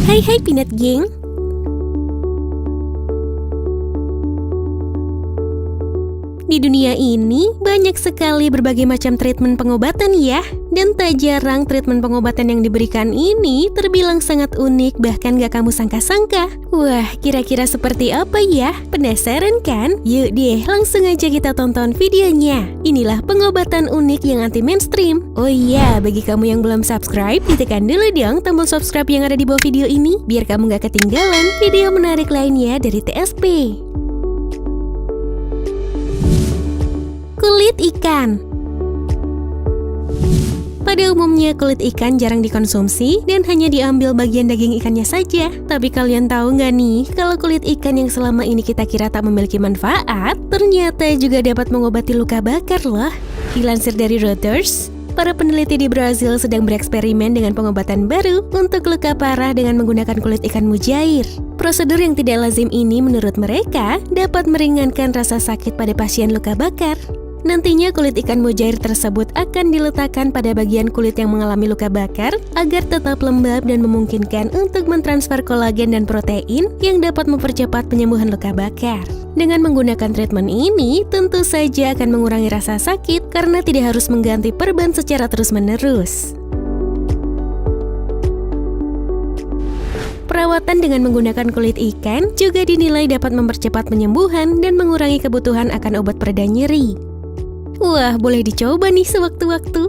Hai Peanut Gang. Di dunia ini banyak sekali berbagai macam treatment pengobatan ya. Dan tak jarang treatment pengobatan yang diberikan ini terbilang sangat unik, bahkan gak kamu sangka-sangka. Wah, kira-kira seperti apa ya? Penasaran kan? Yuk deh, langsung aja kita tonton videonya. Inilah pengobatan unik yang anti mainstream. Oh iya, bagi kamu yang belum subscribe, ditekan dulu dong tombol subscribe yang ada di bawah video ini, biar kamu gak ketinggalan video menarik lainnya dari TSP. Kulit ikan. Pada umumnya kulit ikan jarang dikonsumsi dan hanya diambil bagian daging ikannya saja. Tapi kalian tahu nggak nih, kalau kulit ikan yang selama ini kita kira tak memiliki manfaat, ternyata juga dapat mengobati luka bakar loh. Dilansir dari Reuters, para peneliti di Brazil sedang bereksperimen dengan pengobatan baru untuk luka parah dengan menggunakan kulit ikan mujair. Prosedur yang tidak lazim ini menurut mereka dapat meringankan rasa sakit pada pasien luka bakar. Nantinya kulit ikan mujair tersebut akan diletakkan pada bagian kulit yang mengalami luka bakar agar tetap lembab dan memungkinkan untuk mentransfer kolagen dan protein yang dapat mempercepat penyembuhan luka bakar. Dengan menggunakan treatment ini, tentu saja akan mengurangi rasa sakit karena tidak harus mengganti perban secara terus-menerus. Perawatan dengan menggunakan kulit ikan juga dinilai dapat mempercepat penyembuhan dan mengurangi kebutuhan akan obat pereda nyeri. Wah, boleh dicoba nih sewaktu-waktu.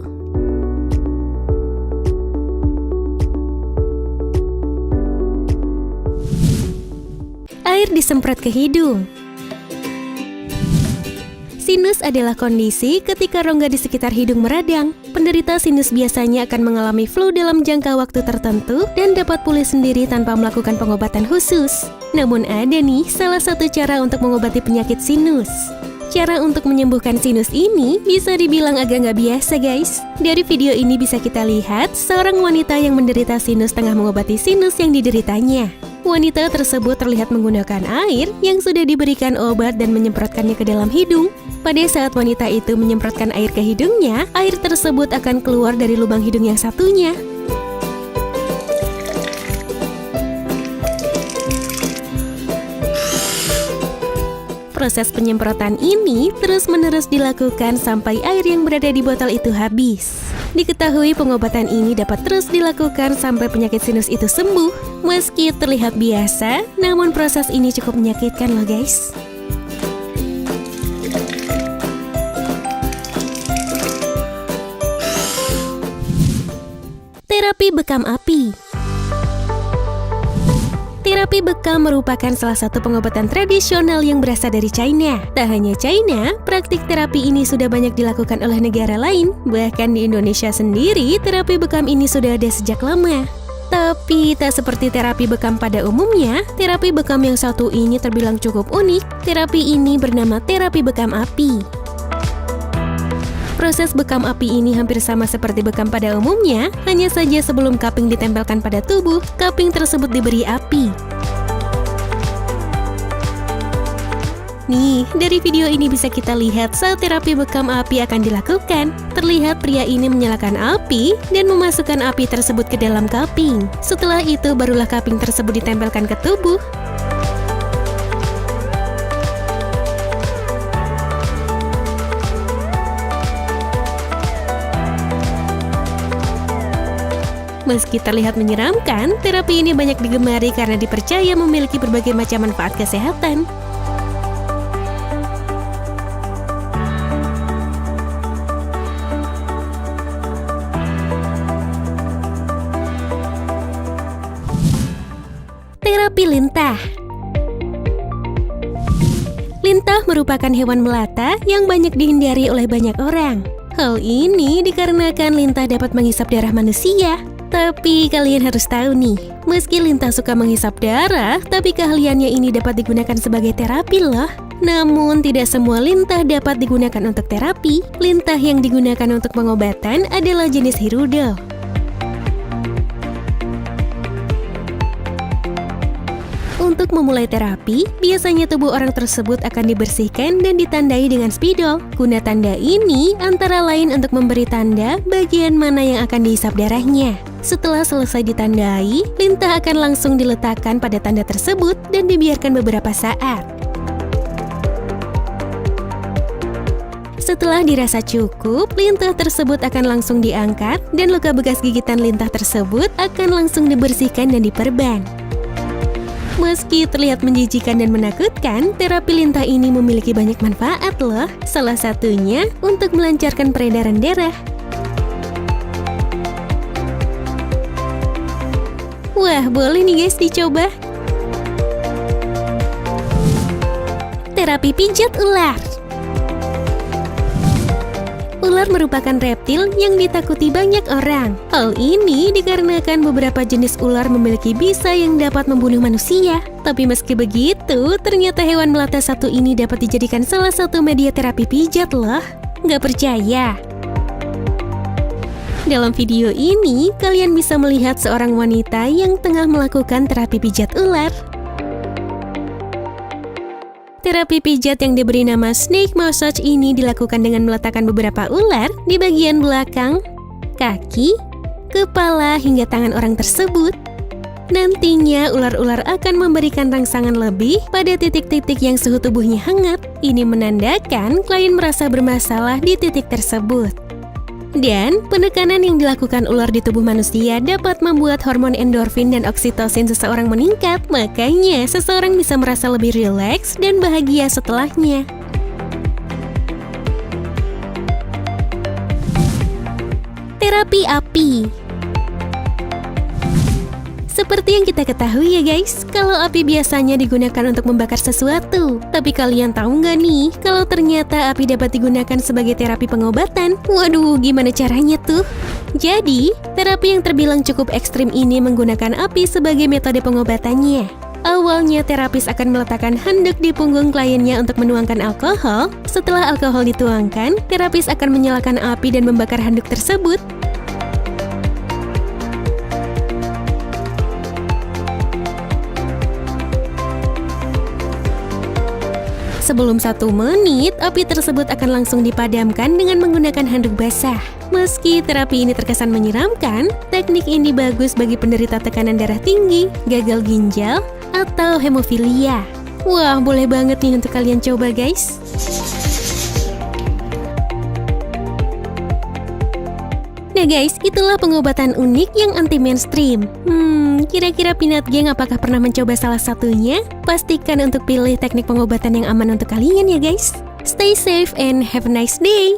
Air disemprot ke hidung. Sinus adalah kondisi ketika rongga di sekitar hidung meradang. Penderita sinus biasanya akan mengalami flu dalam jangka waktu tertentu dan dapat pulih sendiri tanpa melakukan pengobatan khusus. Namun ada nih salah satu cara untuk mengobati penyakit sinus. Cara untuk menyembuhkan sinus ini bisa dibilang agak nggak biasa guys. Dari video ini bisa kita lihat seorang wanita yang menderita sinus tengah mengobati sinus yang dideritanya. Wanita tersebut terlihat menggunakan air yang sudah diberikan obat dan menyemprotkannya ke dalam hidung. Pada saat wanita itu menyemprotkan air ke hidungnya, air tersebut akan keluar dari lubang hidung yang satunya. Proses penyemprotan ini terus-menerus dilakukan sampai air yang berada di botol itu habis. Diketahui pengobatan ini dapat terus dilakukan sampai penyakit sinus itu sembuh. Meski terlihat biasa, namun proses ini cukup menyakitkan loh guys. Terapi bekam api. Terapi bekam merupakan salah satu pengobatan tradisional yang berasal dari China. Tak hanya China, praktik terapi ini sudah banyak dilakukan oleh negara lain. Bahkan di Indonesia sendiri, terapi bekam ini sudah ada sejak lama. Tapi tak seperti terapi bekam pada umumnya, terapi bekam yang satu ini terbilang cukup unik. Terapi ini bernama terapi bekam api. Proses bekam api ini hampir sama seperti bekam pada umumnya, hanya saja sebelum kaping ditempelkan pada tubuh, kaping tersebut diberi api. Nih, dari video ini bisa kita lihat saat terapi bekam api akan dilakukan. Terlihat pria ini menyalakan api dan memasukkan api tersebut ke dalam kaping. Setelah itu barulah kaping tersebut ditempelkan ke tubuh. Meski terlihat menyeramkan, terapi ini banyak digemari karena dipercaya memiliki berbagai macam manfaat kesehatan. Terapi lintah. Lintah merupakan hewan melata yang banyak dihindari oleh banyak orang. Hal ini dikarenakan lintah dapat menghisap darah manusia. Tapi kalian harus tahu nih, meski lintah suka menghisap darah, tapi keahliannya ini dapat digunakan sebagai terapi loh. Namun tidak semua lintah dapat digunakan untuk terapi. Lintah yang digunakan untuk pengobatan adalah jenis hirudel. Untuk Untuk memulai terapi, biasanya tubuh orang tersebut akan dibersihkan dan ditandai dengan spidol. Guna tanda ini antara lain untuk memberi tanda bagian mana yang akan dihisap darahnya. Setelah selesai ditandai, lintah akan langsung diletakkan pada tanda tersebut dan dibiarkan beberapa saat. Setelah dirasa cukup, lintah tersebut akan langsung diangkat dan luka bekas gigitan lintah tersebut akan langsung dibersihkan dan diperban. Meski terlihat menjijikan dan menakutkan, terapi lintah ini memiliki banyak manfaat loh. Salah satunya untuk melancarkan peredaran darah. Wah, boleh nih guys dicoba. Terapi pijat ular. Ular merupakan reptil yang ditakuti banyak orang. Hal ini dikarenakan beberapa jenis ular memiliki bisa yang dapat membunuh manusia. Tapi meski begitu, ternyata hewan melata satu ini dapat dijadikan salah satu media terapi pijat loh. Nggak percaya? Dalam video ini, kalian bisa melihat seorang wanita yang tengah melakukan terapi pijat ular. Terapi pijat yang diberi nama snake massage ini dilakukan dengan meletakkan beberapa ular di bagian belakang, kaki, kepala hingga tangan orang tersebut. Nantinya ular-ular akan memberikan rangsangan lebih pada titik-titik yang suhu tubuhnya hangat. Ini menandakan klien merasa bermasalah di titik tersebut. Dan penekanan yang dilakukan ular di tubuh manusia dapat membuat hormon endorfin dan oksitosin seseorang meningkat. Makanya seseorang bisa merasa lebih rileks dan bahagia setelahnya. Terapi api. Seperti yang kita ketahui ya guys, kalau api biasanya digunakan untuk membakar sesuatu. Tapi kalian tahu nggak nih, kalau ternyata api dapat digunakan sebagai terapi pengobatan? Waduh, gimana caranya tuh? Jadi, terapi yang terbilang cukup ekstrim ini menggunakan api sebagai metode pengobatannya. Awalnya terapis akan meletakkan handuk di punggung kliennya untuk menuangkan alkohol. Setelah alkohol dituangkan, terapis akan menyalakan api dan membakar handuk tersebut. Sebelum 1 menit, api tersebut akan langsung dipadamkan dengan menggunakan handuk basah. Meski terapi ini terkesan menyeramkan, teknik ini bagus bagi penderita tekanan darah tinggi, gagal ginjal, atau hemofilia. Wah, boleh banget nih untuk kalian coba guys. Nah guys, itulah pengobatan unik yang anti-mainstream. Kira-kira Peanut Gang apakah pernah mencoba salah satunya? Pastikan untuk pilih teknik pengobatan yang aman untuk kalian ya guys. Stay safe and have a nice day.